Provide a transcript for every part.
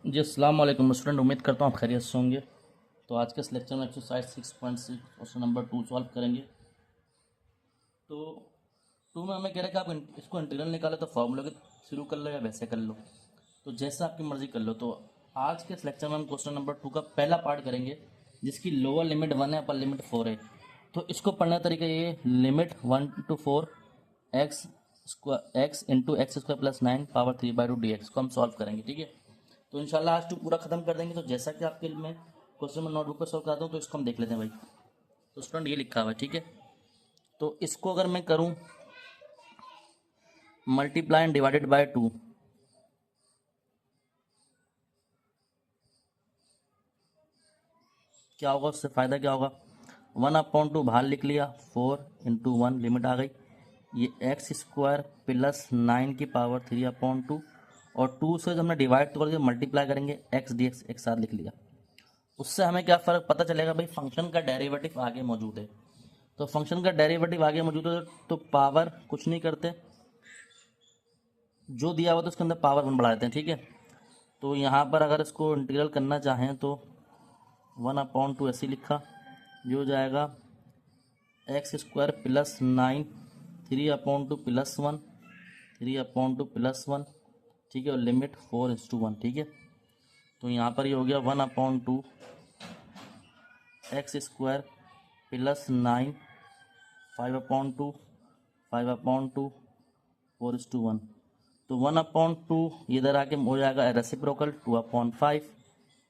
जी अस्सलाम वालेकुम स्टूडेंट, उम्मीद करता हूँ आप खैरियत से होंगे। तो आज के इस लेक्चर में एक्सरसाइज 6.6 क्वेश्चन नंबर 2 सॉल्व करेंगे। तो 2 में हमें कह रहा है कि आप इसको इंटीग्रल निकालो तो फॉर्मूला के शुरू कर लो या वैसे कर लो, तो जैसा आपकी मर्ज़ी कर लो। तो आज के इस लेक्चर में हम क्वेश्चन नंबर 2 का पहला पार्ट करेंगे जिसकी लोअर लिमिट 1 है, अपर लिमिट 4 है। तो इसको पढ़ने का तरीका ये, limit 1 to 4 x into x square plus 9 power 3/2 dx को हम सॉल्व करेंगे, ठीक है। तो इंशाल्लाह आज टू पूरा खत्म कर देंगे। तो जैसा कि आपके मैं क्वेश्चन में नोटबुक पर सॉल्व कराता हूँ, तो इसको हम देख लेते हैं भाई। तो स्टूडेंट ये लिखा हुआ है, ठीक है। तो इसको अगर मैं करूँ मल्टीप्लाई एंड डिवाइडेड बाय 2, क्या होगा, उससे फ़ायदा क्या होगा। 1/2 बाहर लिख लिया, 4 × 1 लिमिट आ गई। ये एक्स स्क्वायर प्लस 9 की पावर 3/2 और 2 से जब हमने डिवाइड तो कर दिया, मल्टीप्लाई करेंगे एक्स डी एक्स एक साथ लिख लिया। उससे हमें क्या फ़र्क पता चलेगा भाई, फंक्शन का डेरिवेटिव आगे मौजूद है। तो फंक्शन का डेरिवेटिव आगे मौजूद है तो पावर कुछ नहीं करते, जो दिया हुआ तो उसके अंदर पावर 1 बढ़ा देते हैं, ठीक है। तो यहाँ पर अगर इसको इंटीग्रल करना चाहें तो 1/2 ऐसे लिखा, ये हो जाएगा x square plus 9 3/2 plus 1 3/2 plus 1, ठीक है, और लिमिट 4:1, ठीक है। तो यहाँ पर ये हो गया 1/2 एक्स स्क्वायर प्लस 9 5/2 5/2 4:1। तो 1/2 इधर आके हो जाएगा reciprocal 2/5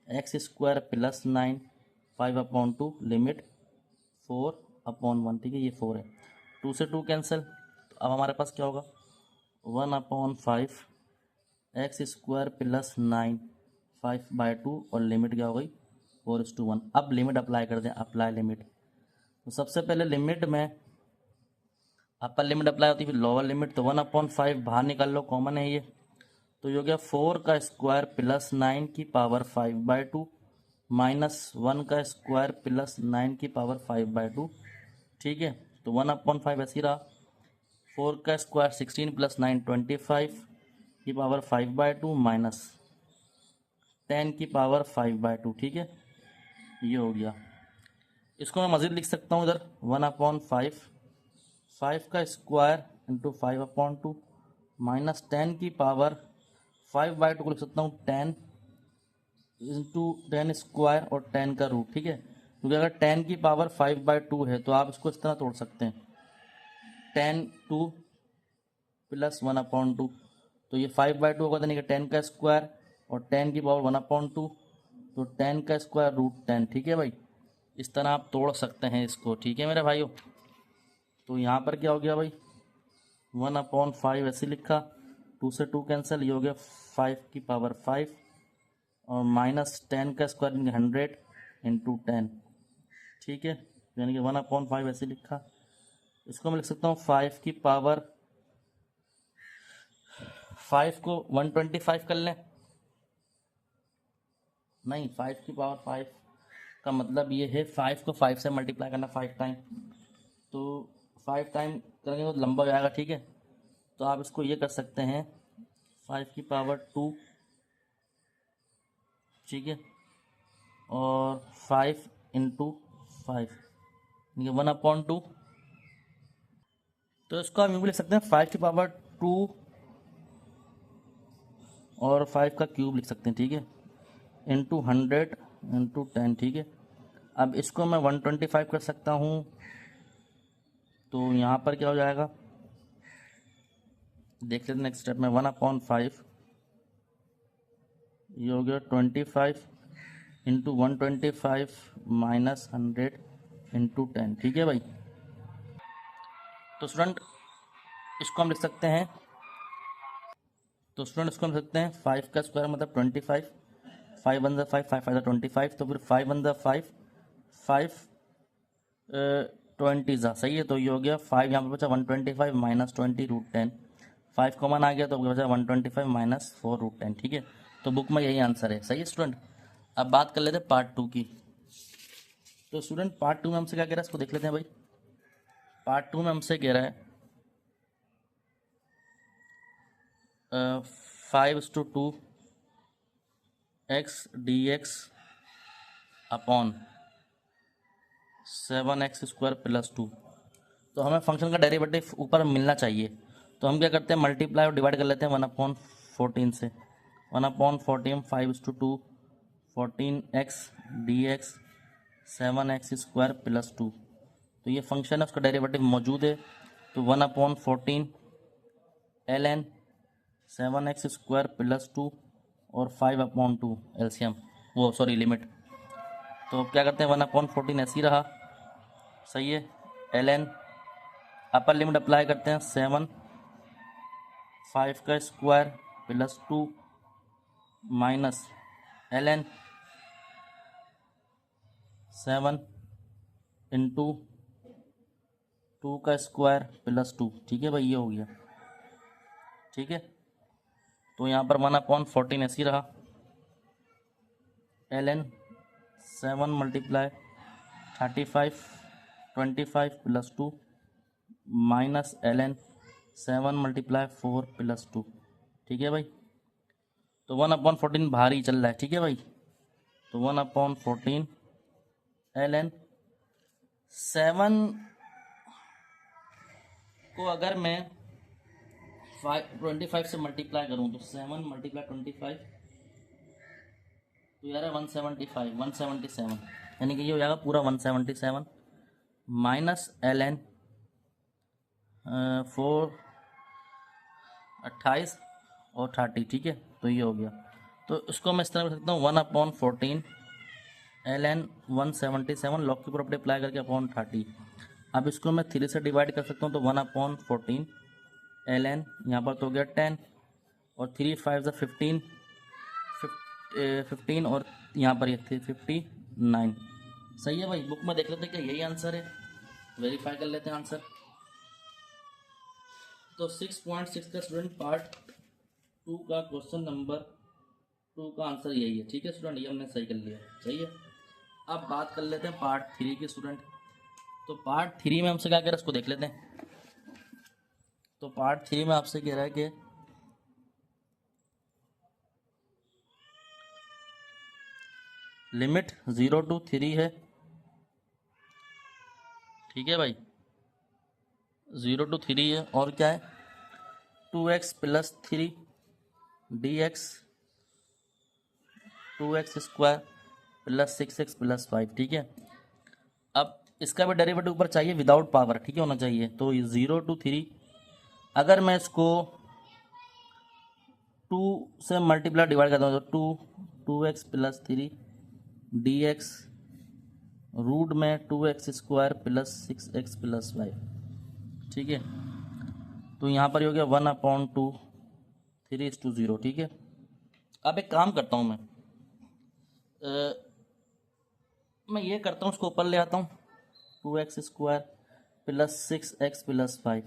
x square plus 9 5/2 limit 4/1, ठीक है, ये 4 है। 2 से 2 कैंसिल, तो अब हमारे पास क्या होगा 1/5 एक्स स्क्वायर प्लस 9 5/2 और लिमिट क्या हो गई 4:1। अब लिमिट अप्लाई कर दें, अप्लाई लिमिट। तो सबसे पहले लिमिट में अपर लिमिट अप्लाई होती है, फिर लोअर लिमिट। तो 1/5 बाहर निकाल लो, कॉमन है ये। तो ये हो गया 4 का स्क्वायर प्लस 9 की पावर 5/2 माइनस 1 का स्क्वायर प्लस 9 की पावर 5/2, ठीक है। तो 1/5 ऐसी रहा। 4 का स्क्वायर 16 प्लस 9 25 की पावर 5/2 माइनस 10 की पावर 5/2, ठीक है, ये हो गया। इसको मैं मज़ीद लिख सकता हूँ इधर 1/5 5 का स्क्वायर इंटू 5/2 माइनस 10 की पावर 5/2 को लिख सकता हूँ 10 इंटू 10 स्क्वायर और 10 का रूट, ठीक है। क्योंकि अगर 10 की पावर 5/2 है तो आप इसको इस तरह तोड़ सकते हैं 10 2 प्लस 1/2। तो ये 5/2 होगा, यानी कि 10 का स्क्वायर और 10 की पावर 1/2, तो 10 का स्क्वायर रूट 10, ठीक है भाई। इस तरह आप तोड़ सकते हैं इसको, ठीक है मेरे भाइयों। तो यहाँ पर क्या हो गया भाई 1/5 ऐसे लिखा, 2 से 2 कैंसिल, ये हो गया 5 की पावर 5 और माइनस 10 का स्क्वायर 100 इंटू 10, ठीक है। यानी कि 1/5 ऐसे लिखा। इसको मैं लिख सकता हूँ 5 की पावर 5 को 125 कर लें, नहीं 5 की पावर 5 का मतलब ये है 5 को 5 से मल्टीप्लाई करना 5 टाइम। तो 5 टाइम करेंगे तो लंबा हो जाएगा, ठीक है। तो आप इसको ये कर सकते हैं 5 की पावर 2, ठीक है, और 5 इंटू 5 ये 1/2। तो इसको आप यूँ भी लिख सकते हैं 5 की पावर 2 और 5 का क्यूब लिख सकते हैं, ठीक है, इंटू 100 इंटू 10, ठीक है। अब इसको मैं 125 कर सकता हूँ, तो यहाँ पर क्या हो जाएगा देख लेते नेक्स्ट स्टेप में 1/5 ये हो गया 25 इंटू 125 माइनस 100 इंटू 10, ठीक है भाई। तो स्टूडेंट इसको हम लिख सकते हैं, तो स्टूडेंट इसको हम लिख सकते हैं 5 का स्क्वायर मतलब 25, 5 वन ज़ा 5 5 5 25, तो फिर 5 वन ज़ा 5 5 20 ज़ा, सही है। तो ये हो गया 5 यहाँ पर बचा 125 माइनस 20 रूट 10, 5 कॉमन आ गया तो बचा 125 माइनस 4 रूट 10, ठीक है। तो बुक में यही आंसर है, सही है स्टूडेंट। अब बात कर लेते हैं पार्ट 2 की। तो स्टूडेंट पार्ट 2 में हमसे क्या कह रहा है इसको देख लेते हैं भाई। पार्ट 2 में हमसे कह रहा है 5:2 x d x upon 7x² plus 2। तो हमें फंक्शन का डेरिवेटिव ऊपर मिलना चाहिए, तो हम क्या करते हैं, मल्टीप्लाई और डिवाइड कर लेते हैं 1/14 से। 1/14 5:2 14x dx 7x² प्लस 2। तो ये फंक्शन है, उसका डेरिवेटिव मौजूद है। तो 1/14 ln 7x² प्लस 2 और 5/2 एलसीएम, वो सॉरी लिमिट। तो क्या करते हैं, 1/14 ऐसे ही रहा, सही है। ln अपर लिमिट अप्लाई करते हैं 7 5² plus 2 minus ln 7 into 2² plus 2। ठीक है भाई, ये हो गया। ठीक है, तो यहाँ पर 1/14 ऐसे ही रहा, ln 7 multiply 35 25 plus 2 minus ln 7 multiply 4 plus 2। ठीक है भाई, तो 1/14 बाहर ही चल रहा है। ठीक है भाई, तो 1/14 ln 7 को अगर मैं 25 से मल्टीप्लाई करूँ तो 7 मल्टीप्लाई 25 तो यार 177, यानी कि ये हो जाएगा पूरा 177 माइनस ln 4 28 और 30। ठीक है, तो ये हो गया। तो इसको मैं इस तरह कर सकता हूँ 1/14 ln 177 लॉग की प्रॉपर्टी अप्लाई करके अपॉन 30। अब इसको मैं 3 से डिवाइड कर सकता हूँ, तो 1/14 ln यहाँ पर तो हो गया 10 और 3 5 15 15 और यहाँ पर ये 59। सही है भाई, बुक में देख लेते हैं क्या यही आंसर है, वेरीफाई कर लेते हैं आंसर। तो 6.6 का स्टूडेंट पार्ट 2 का क्वेश्चन नंबर 2 का आंसर यही है। ठीक है स्टूडेंट, ये हमने सही कर लिया, सही है। अब बात कर लेते हैं पार्ट 3 के स्टूडेंट। तो पार्ट 3 में हमसे क्या कह रहा है उसको देख लेते हैं। तो पार्ट 3 में आपसे कह रहा है कि लिमिट 0 to 3 है। ठीक है भाई, 0 to 3 है, और क्या है 2x plus 3 dx 2x² plus 6x plus 5। ठीक है, अब इसका भी डेरिवेटिव ऊपर चाहिए विदाउट पावर। ठीक है, होना चाहिए। तो 0 to 3 अगर मैं इसको 2 से मल्टीप्लाई डिवाइड करता हूँ तो 2x प्लस 3 dx रूट में 2x² प्लस 6x प्लस 5। ठीक है, तो यहाँ पर हो गया 1/2 3:0। ठीक है, अब एक काम करता हूँ मैं ये करता हूँ, उसको ऊपर ले आता हूँ 2x² प्लस 6x प्लस 5।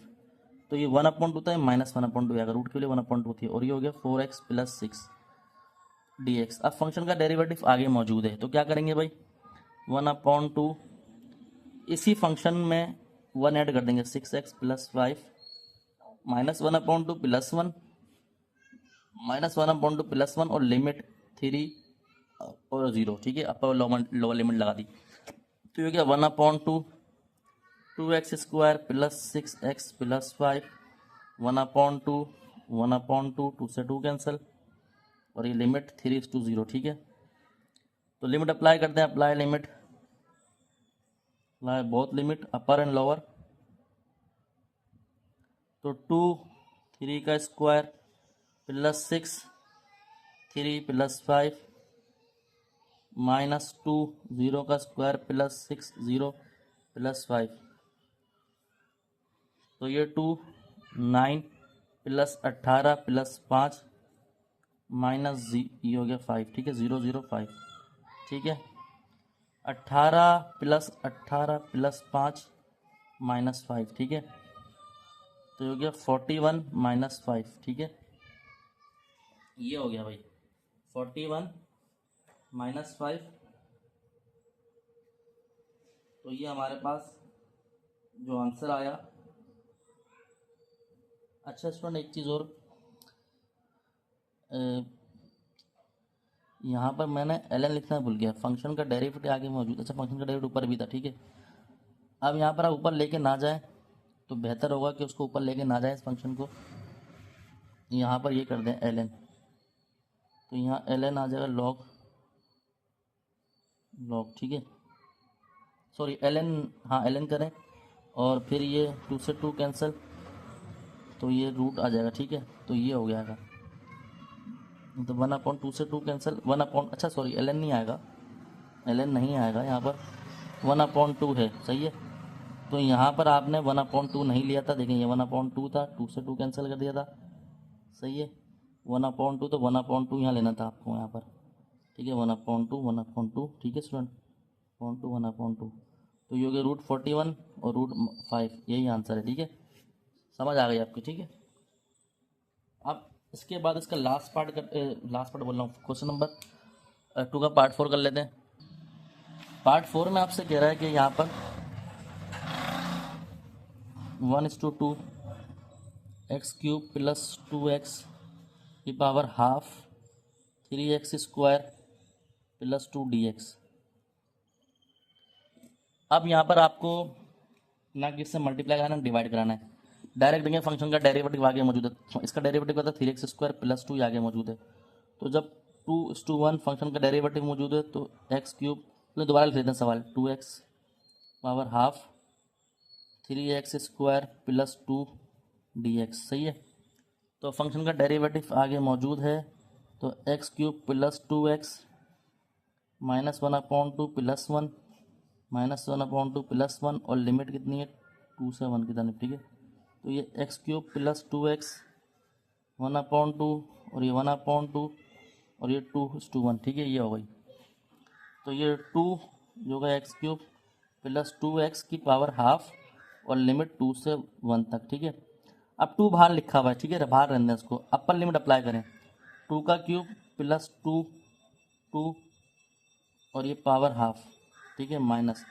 तो ये 1/2 था, -1/2 आएगा, रूट के लिए 1/2 थी, और ये हो गया 4x प्लस 6 dx। अब फंक्शन का डेरिवेटिव आगे मौजूद है, तो क्या करेंगे भाई 1/2 इसी फंक्शन में 1 ऐड कर देंगे 6x प्लस 5 -1/2 प्लस 1 -1/2 प्लस 1 और लिमिट 3 और 0। ठीक है, अपर लोअर लिमिट लगा दी, तो ये क्या 1/2 2x² प्लस 6x प्लस 5 1/2 1/2 2 से 2 कैंसिल और ये लिमिट 3:0। ठीक है, तो लिमिट अप्लाई करते हैं, apply limit apply both limit upper and lower. तो 2 3 का स्क्वायर प्लस 6 3 प्लस 5 -2 0 का स्क्वायर प्लस 6 0 प्लस 5। तो ये 2 9 प्लस 18 प्लस 5 माइनस ये हो गया 5। ठीक है, 0 0 5। ठीक है, 18 प्लस 18 प्लस 5 -5। ठीक है, तो ये हो गया 41 -5। ठीक है, ये हो गया भाई 41 -5। तो ये हमारे पास जो आंसर आया। अच्छा स्टूडेंट, एक चीज़ और, यहाँ पर मैंने ln लिखना भूल गया, फंक्शन का डेरिवेटिव आगे मौजूद, अच्छा फंक्शन का डेरिवेटिव ऊपर भी था, ठीक है। अब यहाँ पर आप ऊपर लेके ना जाए तो बेहतर होगा कि उसको ऊपर लेके ना जाए इस फंक्शन को, यहाँ पर ये कर दें ln, तो यहाँ ln आ जाएगा log, ठीक है, सॉरी ln, हाँ ln करें और फिर ये 2 से 2 कैंसिल, तो ये रूट आ जाएगा, ठीक है। तो ये हो गया, तो 1/2 से 2 कैंसिल, 1 अच्छा सॉरी ln नहीं आएगा, ln नहीं आएगा यहाँ पर, 1/2 है, सही है। तो यहाँ पर आपने 1/2 नहीं लिया था, देखें ये 1/2 था, 2 से 2 कैंसिल कर दिया था, सही है। 1/2 तो 1/2 यहाँ लेना था आपको यहाँ पर, ठीक है। 1/2, ठीक है स्टूडेंट, 1/2, तो ये हो गया √41 और √5, यही आंसर है, ठीक है। समझ आ गई आपकी, ठीक है। अब इसके बाद इसका लास्ट पार्ट बोल रहा हूँ, क्वेश्चन नंबर 2 का पार्ट 4 कर लेते हैं। पार्ट 4 में आपसे कह रहा है कि यहाँ पर 1:2 x³ प्लस 2x की power half 3x² plus 2 dx। अब यहाँ पर आपको ना किससे मल्टीप्लाई कराना है, डिवाइड कराना है। डायरेक्ट देंगे, फंक्शन का डेरिवेटिव आगे मौजूद है, इसका डेरिवेटिव होता है 3x² प्लस 2 आगे मौजूद है। तो जब 2:1 फंक्शन का डेरिवेटिव मौजूद है तो x³, दोबारा लिख लेते हैं सवाल, 2x power half 3x² plus 2 dx, सही है। तो फंक्शन का डेरिवेटिव आगे मौजूद है, तो x³ plus 2x -1/2 plus 1 -1/2 plus 1, और लिमिट कितनी है 2 से 1 की तरफ, ठीक है। तो ये x³ प्लस 2x 1/2 और ये 1/2 और ये 2:1, ठीक है, ये हो गई। तो ये 2 जो होगा x³ प्लस 2x की पावर हाफ और लिमिट 2 से 1 तक, ठीक है। अब 2 बाहर लिखा हुआ है, ठीक है, बाहर रहने दें इसको, अपर लिमिट अप्लाई करें, 2 का क्यूब प्लस 2 और ये पावर हाफ, ठीक है, माइनस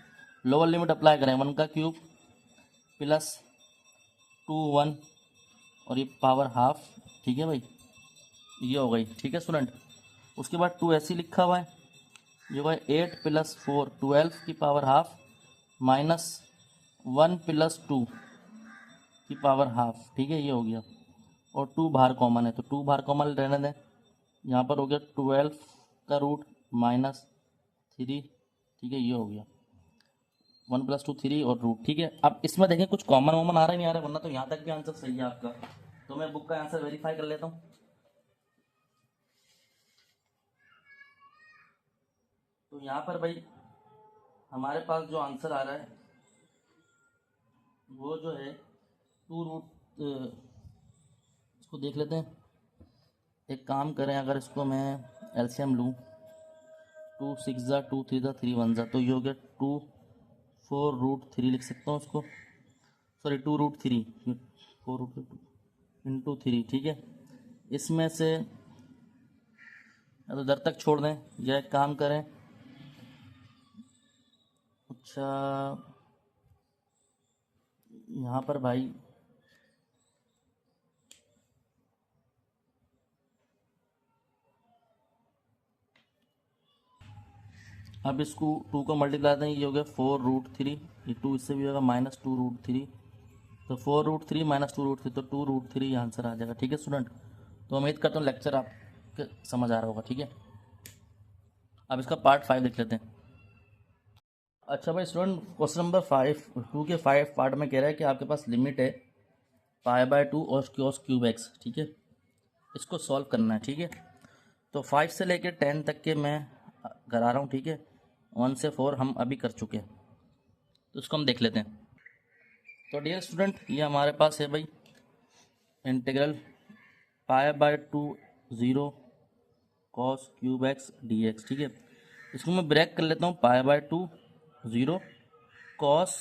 लोअर लिमिट अप्लाई करें, 1 का क्यूब प्लस 1 और ये पावर हाफ, ठीक है भाई, ये हो गई, ठीक है स्टूडेंट। उसके बाद 2 ऐसे ही लिखा हुआ है, जो है 8 प्लस 4 12 की पावर हाफ -1 प्लस 2 की पावर हाफ, ठीक है, ये हो गया। और 2 बाहर कॉमन है, तो 2 बाहर कॉमन रहने दें, यहाँ पर हो गया 12 का रूट -3, ठीक है, ये हो गया 1 + 2 3 और रूट, ठीक है। अब इसमें देखें कुछ कॉमन वॉमन आ रहा है नहीं आ रहा है, वरना तो यहाँ तक भी आंसर सही है आपका। तो मैं बुक का आंसर वेरीफाई कर लेता हूँ। तो यहाँ पर भाई हमारे पास जो आंसर आ रहा है वो जो है 2 इसको देख लेते हैं। एक काम करें, अगर इसको मैं एलसीएम लूँ, 2 6 ज़ा 2 3 ज़ा 3 1 ज़ा, तो ये हो गया 2 4√3 लिख सकता हूँ इसको, सॉरी 2√3 4√2 × 3, ठीक है। इसमें से तो दर तक छोड़ दें, या एक काम करें, अच्छा यहाँ पर भाई अब इसको 2 को मल्टीप्लाई दें, ये हो गया 4√3, ये 2 इससे भी होगा -2√3, तो 4√3 -2√3, तो 2√3 आंसर आ जाएगा, ठीक है स्टूडेंट। तो उम्मीद करता हूँ लेक्चर आपके समझ आ रहा होगा, ठीक है। अब इसका पार्ट 5 देख लेते हैं। अच्छा भाई स्टूडेंट, क्वेश्चन नंबर 2 के 5 पार्ट में कह रहा है कि आपके पास लिमिट है π/2 और cos³x, ठीक है, इसको सॉल्व करना है, ठीक है। तो 5 से लेकर 10 तक के मैं करा रहा हूँ, ठीक है, 1 से 4 हम अभी कर चुके हैं, तो इसको हम देख लेते हैं। तो डियर स्टूडेंट, ये हमारे पास है भाई इंटीग्रल π/2 0 cos³ dx, ठीक है। इसको मैं ब्रेक कर लेता हूँ, π/2 0 cos²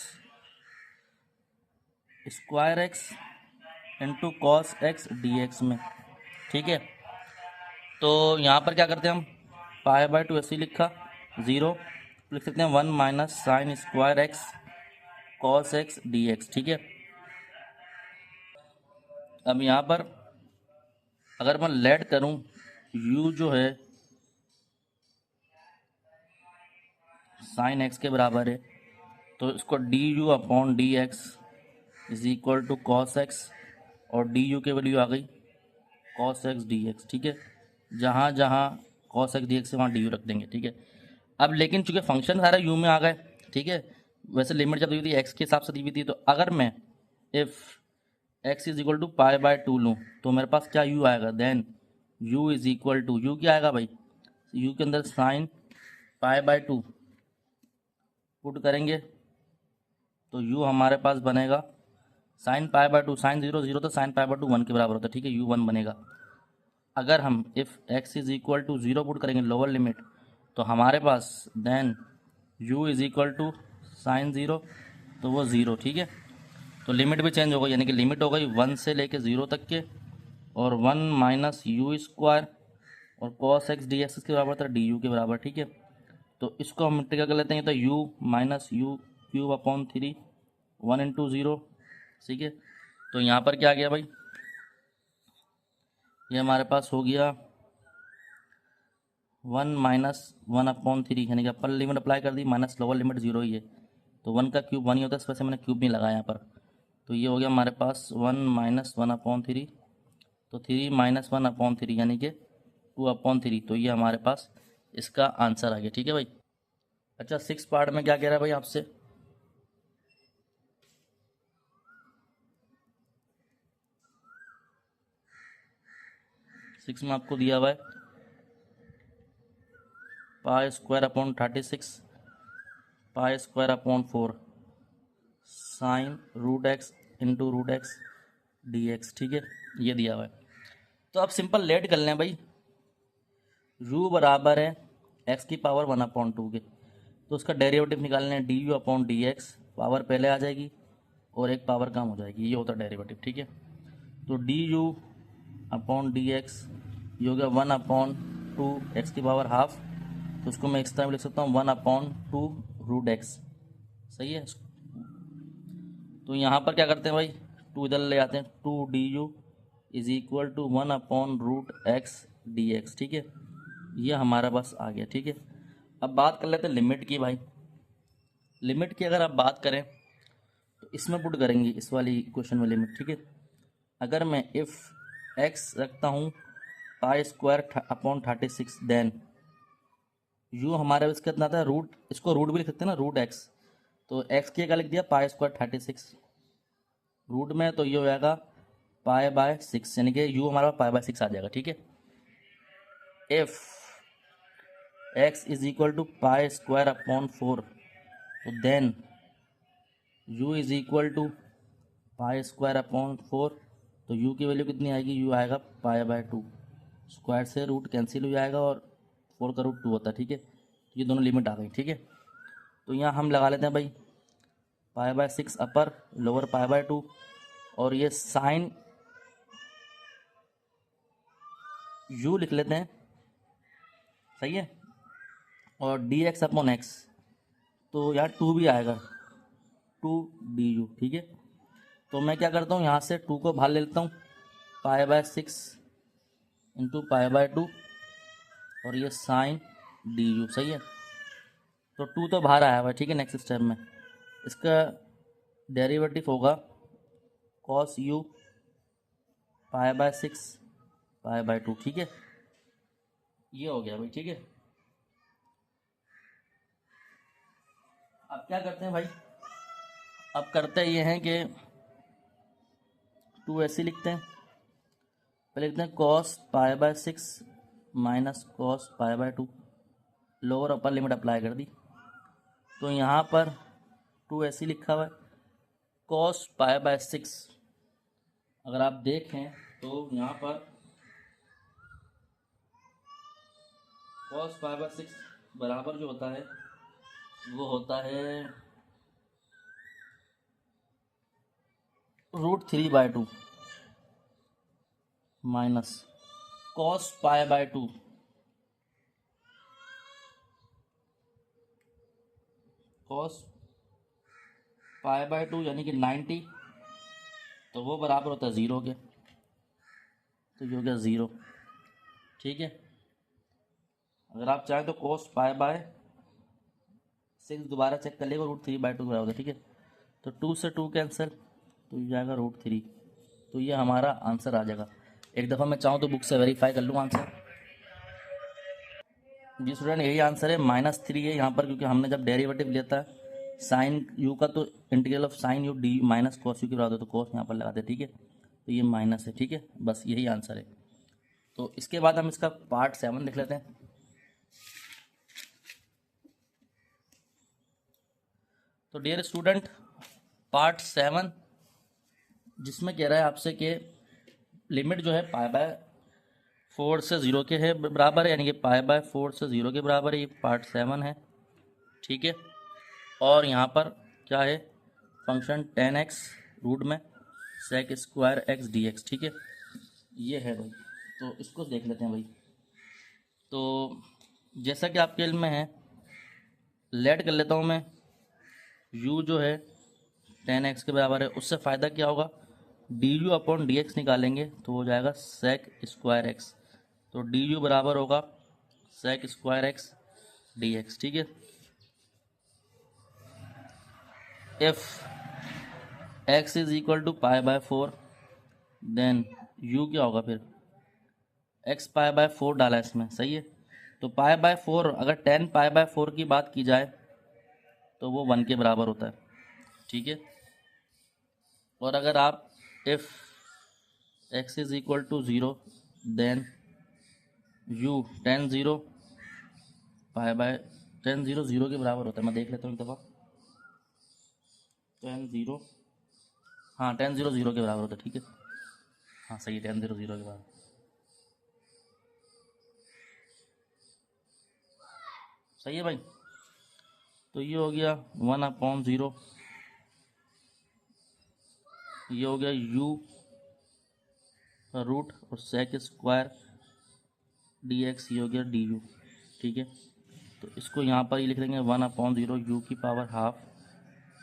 x into cos x dx में, ठीक है। तो यहाँ पर क्या करते हैं हम, π/2 ऐसे ही लिखा, 0 लिख सकते हैं 1 - sin² x cos x dx, ठीक है। अब यहाँ पर अगर मैं लेट करूँ u जो है साइन एक्स के बराबर है, तो इसको d u upon d x is equal to cos x, और डी यू की वैल्यू आ गई कॉस एक्स डी एक्स। ठीक है, जहाँ जहाँ कॉस एक्स डी एक्स है वहाँ डी यू रख देंगे। ठीक है, अब लेकिन चूंकि फंक्शन सारा यू में आ गए, ठीक है, वैसे लिमिट जब दी हुई थी एक्स के हिसाब से दी हुई थी, तो अगर मैं if x is equal to pi by two लूँ तो मेरे पास क्या यू आएगा, then u is equal to, u क्या आएगा भाई, यू के अंदर sine pi by two put करेंगे तो यू हमारे पास बनेगा sine pi by two, sine zero zero तो sine pi by two one के बराबर होता है। ठीक है, यू वन बनेगा। अगर हम if x is equal to zero put करेंगे लोअर लिमिट, तो हमारे पास then u is equal to sine zero, तो वो ज़ीरो। ठीक है, तो लिमिट भी चेंज हो गई, यानी कि लिमिट हो गई वन से लेके ज़ीरो तक के, और वन माइनस यू स्क्वायर और कॉस एक्स डी एक्स के बराबर था डी यू के बराबर। ठीक है, तो इसको हम इंटीग्रेट कर लेते हैं, तो you minus u cube upon three one into zero. ठीक है, तो यहाँ पर क्या आ गया भाई, ये हमारे पास हो गया one minus one upon three, यानी कि अपर लिमिट अप्लाई कर दी, माइनस लोअर लिमिट जीरो ही है, तो वन का क्यूब वन ही होता है, इस वजह से मैंने क्यूब नहीं लगाया यहाँ पर। तो ये हो गया हमारे पास one minus one upon three, तो three minus one upon three यानी कि टू अपॉन थ्री, तो ये हमारे पास इसका आंसर आ गया। ठीक है भाई। अच्छा, सिक्स पार्ट में क्या कह रहा है भाई आपसे, सिक्स में आपको दिया हुआ है pi square upon 36 pi square upon 4 sine root x into root x d x. ठीक है, ये दिया हुआ है, तो आप सिंपल लेट कर लें भाई, u बराबर है x की पावर वन अपॉन टू के, तो उसका डेरिवेटिव निकालने हैं D u upon d x, power पहले आ जाएगी और एक पावर कम हो जाएगी, ये होता है डेरिवेटिव। ठीक है, तो d u upon d x ये हो गया वन अपॉन टू एक्स की पावर हाफ, तो उसको मैं इस तरह लिख सकता हूँ one upon two root x. सही है, तो यहाँ पर क्या करते हैं भाई, टू इधर ले आते हैं, two d u is equal to one upon root x d x. ठीक है, ये हमारा बस आ गया। ठीक है, अब बात कर लेते हैं लिमिट की भाई। लिमिट की अगर आप बात करें तो इसमें पुट करेंगे इस वाली क्वेश्चन में लिमिट। ठीक है, अगर मैं इफ़ एक्स रखता हूँ pi square upon 36, then u हमारे इसके कितना था रूट, इसको रूट भी लिख सकते हैं ना, रूट एक्स, तो एक्स की क्या लिख दिया पाई स्क्वायर 36 रूट में, तो ये हो जाएगा पाई बाय सिक्स, यानी कि यू हमारा पाई बाय सिक्स आ जाएगा। ठीक है, if x is equal to pi square upon 4, तो then u is equal to pi square upon 4, तो u की वैल्यू कितनी आएगी, u आएगा पाई बाय टू, स्क्वायर से रूट कैंसिल हो जाएगा और 4 का रूट 2 होता है। ठीक है, तो ये दोनों लिमिट आ गई। ठीक है, तो यहाँ हम लगा लेते हैं भाई pi by six upper lower pi by to, और ये साइन u लिख लेते हैं। सही है, और डी एक्स अपॉन एक्स, तो यार टू भी आएगा, टू डी यू। ठीक है, तो मैं क्या करता हूँ यहाँ से टू को बाहर ले लेता हूँ, pi by six into pi by to, और ये साइन डी यू। सही है, तो टू तो बाहर आया हुआ है। ठीक है, नेक्स्ट स्टेप में इसका डेरिवेटिव होगा cos u pi by six pi by to. ठीक है, ये हो गया भाई। ठीक है, अब क्या करते हैं भाई, अब करते ये हैं कि टू ऐसे लिखते हैं, पहले लिखते हैं cos pi by six minus cos pi by to, lower upper limit apply कर दी, तो यहाँ पर टू ऐसे लिखा हुआ है कॉस पाई बाय सिक्स, अगर आप देखें तो यहाँ पर कॉस पाई बाय सिक्स बराबर जो होता है वो होता है root three by two minus cos pi by two, cos pi by two यानी कि 90, तो वो बराबर होता है ज़ीरो के, तो ये हो गया ज़ीरो। ठीक है, अगर आप चाहें तो कॉस पाई बाय 6 दोबारा चेक कर लेगा, √3/2 बराबर होता है, ठीक है। तो 2 से 2 कैंसिल, तो ये जाएगा √3। तो ये हमारा आंसर आ जाएगा। एक दफ़ा मैं चाहूँ तो बुक से वेरीफाई कर लूँ आंसर। जी स्टूडेंट, यही आंसर है, -3 है यहाँ पर, क्योंकि हमने जब डेरिवेटिव लेता है साइन यू का तो integral of sine U D minus cos u के बराबर, तो कॉस यहाँ पर लगाते हैं, ठीक है। तो ये माइनस है, ठीक है, बस यही आंसर है। तो इसके बाद हम इसका पार्ट 7 देख लेते हैं। तो डियर स्टूडेंट, पार्ट 7 जिसमें कह रहा है आपसे कि लिमिट जो है π/4 से 0 के है बराबर है, यानी कि π/4 से 0 के बराबर है, ये पार्ट 7 है, ठीक है। और यहाँ पर क्या है, फंक्शन tan x रूट में sec² x dx, ठीक है, ये है भाई। तो इसको देख लेते हैं भाई। तो जैसा कि आपके इल्म में है, लेट कर लेता हूँ मैं, u जो है tan x के बराबर है, उससे फ़ायदा क्या होगा, du/dx निकालेंगे तो हो जाएगा sec² x। तो du बराबर होगा sec² x dx, ठीक है। If x is equal to π/4, then u क्या होगा, फिर x π/4 डाला इसमें, सही है। तो π/4, अगर tan π/4 की बात की जाए तो वो 1 के बराबर होता है, ठीक है। और अगर आप if x is equal to 0, then u tan 0 tan 0 0 के बराबर होता है। मैं देख लेता हूँ एक दफ़ा, tan 0, हाँ tan 0 0 के बराबर होता है, ठीक है, हाँ सही है, tan 0 0 के बराबर, सही है भाई। तो ये हो गया 1/0, ये हो गया u का रूट और sec² dx, ये हो गया du, ठीक है। तो इसको यहाँ पर ये लिख देंगे 1/0 u की पावर हाफ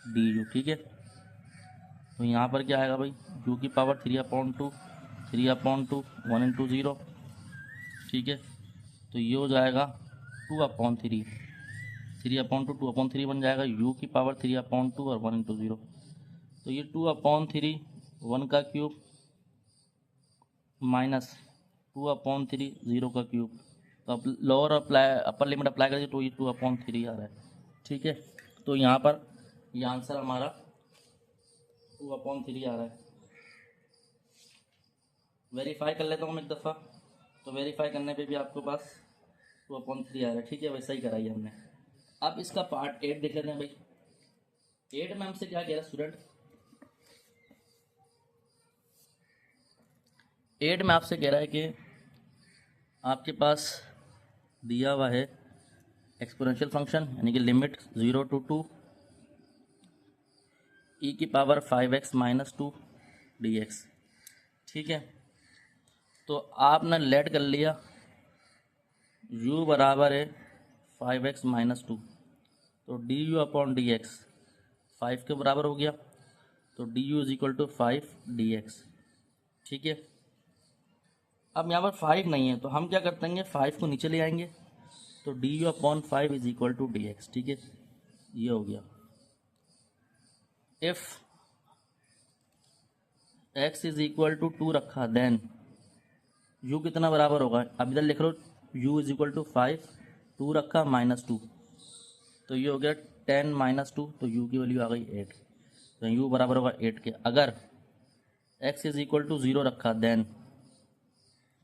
du, ठीक है। तो यहाँ पर क्या आएगा भाई, u की पावर 3/2, 3/2 1/0, ठीक है। तो ये हो जाएगा 2/3, 3/2 2/3 बन जाएगा, u की पावर 3/2 और 1/0। तो ये 2/3 1 का क्यूब माइनस 2/3 0 का क्यूब। तो अब लोअर अपर लिमिट अप्लाई करेंगे तो ये 2/3 आ रहा है, ठीक है। तो यहाँ पर ये आंसर हमारा 2/3 आ रहा है। वेरीफाई कर लेता हूँ मैं एक दफ़ा। तो वेरीफाई करने पे भी आपके पास 2/3 आ रहा है, ठीक है, वैसा ही कराई हमने। अब इसका पार्ट 8 देख लेते हैं भाई। 8 में हमसे क्या कह रहा है स्टूडेंट, 8 में आपसे कह रहा है कि आपके पास दिया हुआ है एक्सपोनेंशियल फंक्शन, यानी कि लिमिट 0 to 2 e की पावर 5x - 2 dx, ठीक है। तो आपने लेट कर लिया u बराबर है 5x - 2, तो du/dx 5 के बराबर हो गया, तो du is equal to 5 dx, ठीक है। अब यहाँ पर 5 नहीं है, तो हम क्या करते हैं, 5 को नीचे ले आएंगे, तो du/5 is equal to dx, ठीक है, ये हो गया। If x is equal to 2 रखा, देन u कितना बराबर होगा, अब इधर लिख लो u इज इक्वल टू 5, 2 रखा -2, तो ये हो गया 10 - 2, तो u की वैल्यू आ गई 8, तो u बराबर होगा 8 के। अगर x इज इक्वल टू 0 रखा, देन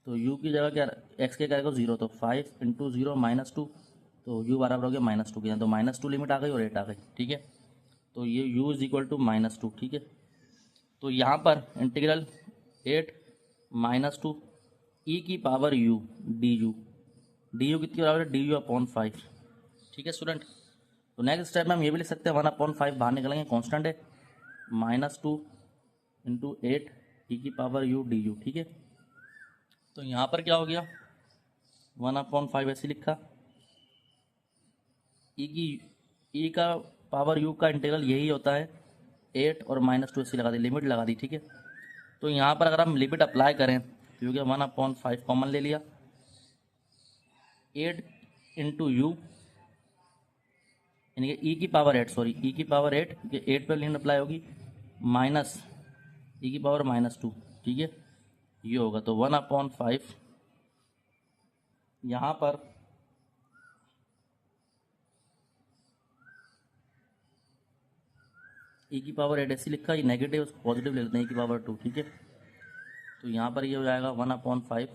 तो u की जगह क्या, x के क्या 0, तो 5 × 0 -2, तो u बराबर हो गया -2 के, तो -2 लिमिट आ गई और 8 आ गई, ठीक है। तो ये u इज इक्वल टू -2, ठीक है। तो यहाँ पर इंटीग्रल 8 - 2 e की पावर u du कितनी बराबर है, du/5, ठीक है स्टूडेंट। तो नेक्स्ट स्टेप में हम ये भी लिख सकते हैं 1/5 बाहर निकलेंगे, कांस्टेंट है, -2 × 8 e की पावर u du, ठीक है। तो यहाँ पर क्या हो गया, 1/5 ऐसे लिखा, e का पावर u का इंटीग्रल यही होता है 8 और -2 ऐसी लगा दी, लिमिट लगा दी, ठीक है। तो यहाँ पर अगर हम लिमिट अप्लाई करें तो हो गया 1/5 कॉमन ले लिया, 8 × u यानी कि ई की पावर 8, सॉरी ई की पावर 8, ये 8 पर लिमिट अप्लाई होगी, माइनस ई की पावर -2, ठीक है, ये होगा। तो 1/5 यहाँ पर ई की पावर 8 ऐसी लिखा, ये नेगेटिव उसको पॉजिटिव लिखते हैं, ई की पावर 2, ठीक है। तो यहाँ पर ये हो जाएगा 1/5,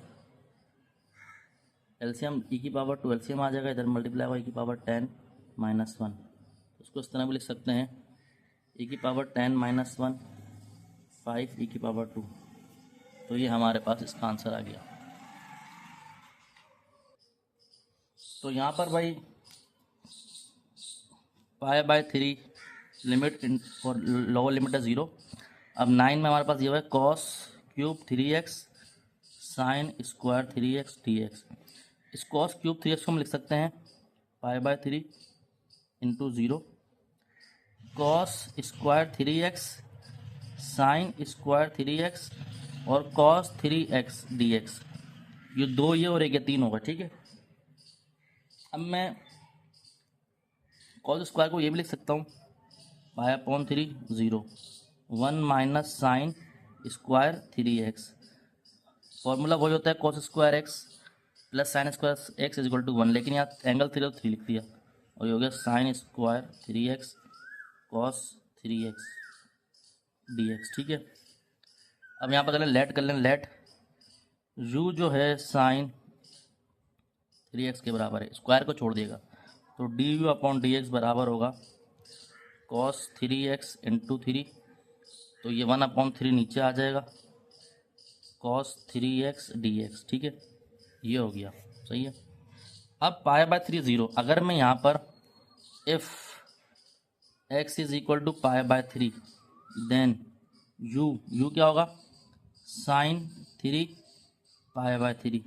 एलसीएम ई की पावर 2 एलसीएम आ जाएगा, इधर मल्टीप्लाई होगा ई की पावर 10 -1, उसको इस तरह भी लिख सकते हैं, ई की पावर 10 -1 5 ई की पावर 2। तो ये हमारे पास इसका आंसर आ गया। तो यहाँ पर भाई π/3 लिमिट और लोअर लिमिट है 0। अब 9 में हमारे पास ये है cos cube 3x sine square 3x dx। इस cos क्यूब 3x को हम लिख सकते हैं π/3 into 0 cos square 3x sine square 3x और cos 3x dx। ये 2 ये और एक ये 3 होगा, ठीक है। अब मैं cos स्क्वायर को ये भी लिख सकता हूँ π/3 0 1 minus sign square 3x। Formula वही होता है cos square x plus sine square x is equal to 1, लेकिन यहाँ एंगल 3 तो 3 लिख दिया और ये हो गया sign square 3x cos 3x dx, ठीक है। अब यहाँ पर लेट कर लें, लेट u जो है साइन 3x के बराबर है, स्क्वायर को छोड़ देगा, तो du/dx बराबर होगा cos 3x इंटू 3, तो ये 1/3 नीचे आ जाएगा cos 3x dx, ठीक है, ये हो गया, सही है। अब π/3 0, अगर मैं यहाँ पर if x is equal to π/3 then u क्या होगा साइन 3 π/3,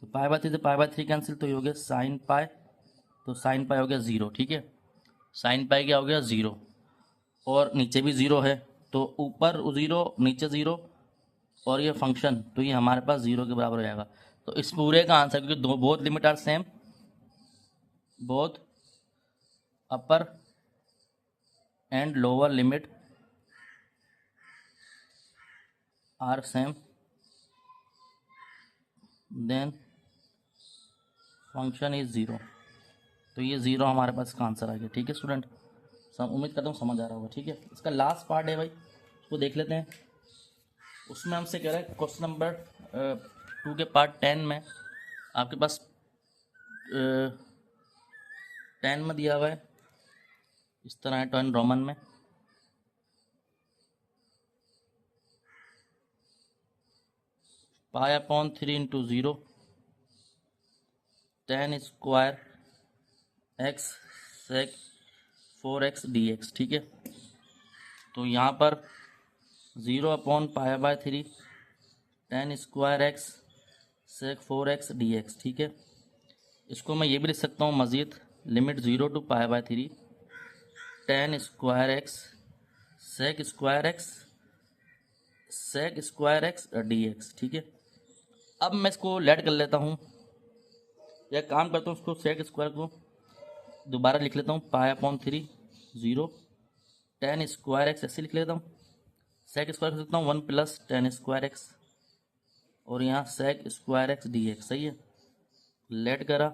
तो π/3 से π/3 कैंसिल, तो ये हो गया साइन पाई, तो साइन पाई हो गया 0, ठीक है, साइन पाई क्या हो गया 0, और नीचे भी 0 है, तो ऊपर 0 नीचे 0 और ये फंक्शन, तो ये हमारे पास 0 के बराबर हो जाएगा। तो इस पूरे का आंसर, क्योंकि दो both limit are same, both upper and lower limit are same, then function is 0, तो ये 0 हमारे पास का आंसर आ गया, ठीक है स्टूडेंट। उम्मीद करता हूँ समझ आ रहा होगा, ठीक है। इसका लास्ट पार्ट है भाई, उसको देख लेते हैं। उसमें हमसे कह रहा है क्वेश्चन नंबर 2 के पार्ट 10 में आपके पास 10 में दिया हुआ है, इस तरह है 10 रोमन में, π/3 into 0 10 square x sec 4x dx, ठीक है। तो यहाँ पर 0/π/3 10 square x sec 4x dx, ठीक है। इसको मैं ये भी लिख सकता हूँ मज़ीद, limit 0 to π/3 10 square x sec square x dx, ठीक है। अब मैं इसको लेट कर लेता हूँ, या काम करता हूँ, उसको सेक स्क्वायर को दोबारा लिख लेता हूँ π/3 0 10 स्क्वायर एक्स ऐसे लिख लेता हूँ, सेक स्क्वायर लिख सकता हूँ 1 प्लस 10 स्क्वायर एक्स, और यहाँ sec square x d x, सही है। लेट करा,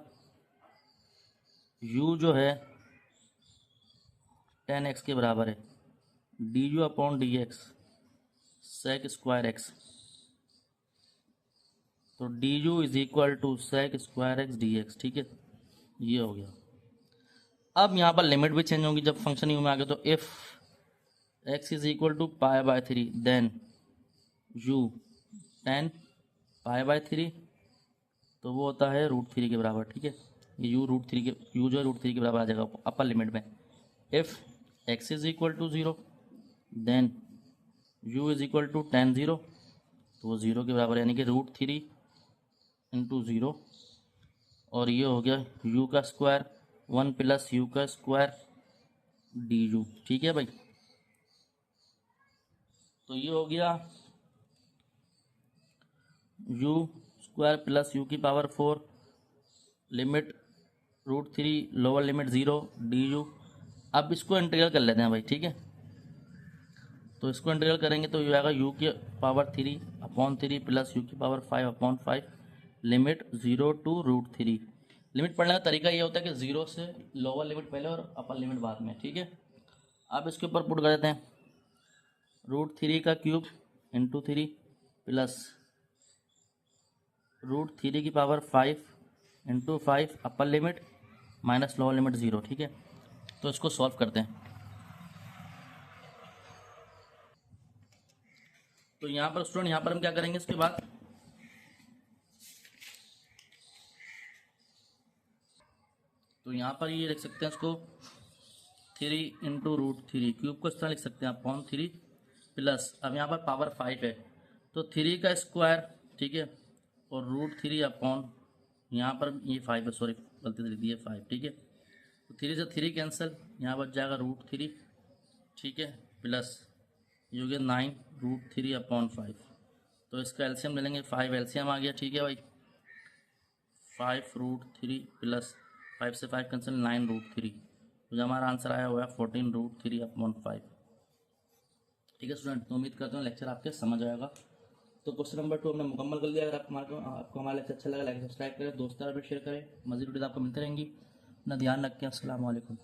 u जो है 10x के बराबर है du/dx सेक स्क्वायर एक्स, तो du is equal to sec square x d x, ठीक है, ये हो गया। अब यहाँ पर लिमिट भी चेंज होगी जब फंक्शन यू में आ गया, तो if x is equal to π/3 then u 10 π/3, तो वो होता है √3 के बराबर, ठीक है। ये u जो है √3 के बराबर आ जाएगा अपर लिमिट में। If x is equal to 0 then u is equal to 10 0, तो वो 0 के बराबर, यानी कि √3 इंटू 0, और ये हो गया u का स्क्वायर 1 प्लस u का स्क्वायर du, ठीक है भाई। तो ये हो गया u स्क्वायर प्लस u की power 4 limit √3 lower limit 0 du अब इसको इंटीग्रल कर लेते हैं भाई, ठीक है। तो इसको इंटीग्रल करेंगे तो ये आएगा यू की पावर 3/3 प्लस यू की पावर 5/5 लिमिट 0 टू √3। लिमिट पढ़ने का तरीका ये होता है कि 0 से लोअर लिमिट पहले और अपर लिमिट बाद में, ठीक है। अब इसके ऊपर पुट कर देते हैं √3 का क्यूब इंटू 3 प्लस √3 की power 5 into 5 upper limit minus lower limit 0, ठीक है। तो इसको सॉल्व करते हैं। तो यहाँ पर स्टूडेंट, यहाँ पर हम क्या करेंगे इसके बाद, तो यहाँ पर ये लिख सकते हैं इसको 3 इंटू √3 क्यूब को इस तरह लिख सकते हैं अपॉन 3 प्लस, अब यहाँ पर पावर 5 है तो 3 का स्क्वायर, ठीक है, और √3 अपॉन यहाँ पर ये 5 है, सॉरी गलती से लिख दी है 5, ठीक है। तो 3 से 3 कैंसिल, यहाँ बच जाएगा √3, ठीक है, प्लस ये हो गया 9 √3 अपॉन 5। तो इसका एलसीएम ले लेंगे, 5 एलसीएम आ गया, ठीक है भाई। 5 √3 प्लस 5 से 5 कैंसिल 9 √3, तो जो हमारा आंसर आया हुआ है 14 √3 अपॉन 5, ठीक है स्टूडेंट। तो उम्मीद करता हूँ लेक्चर आपके समझ आएगा। तो क्वेश्चन नंबर 2 हमने मुकम्मल कर दिया। अगर आपको हमारा लेक्चर अच्छा लगा, लाइक सब्सक्राइब करें, दोस्तों भी शेयर करें। मज़ीद वीडियो आपको मिलते रहेंगी। अपना ध्यान रखें। अस्सलाम वालेकुम।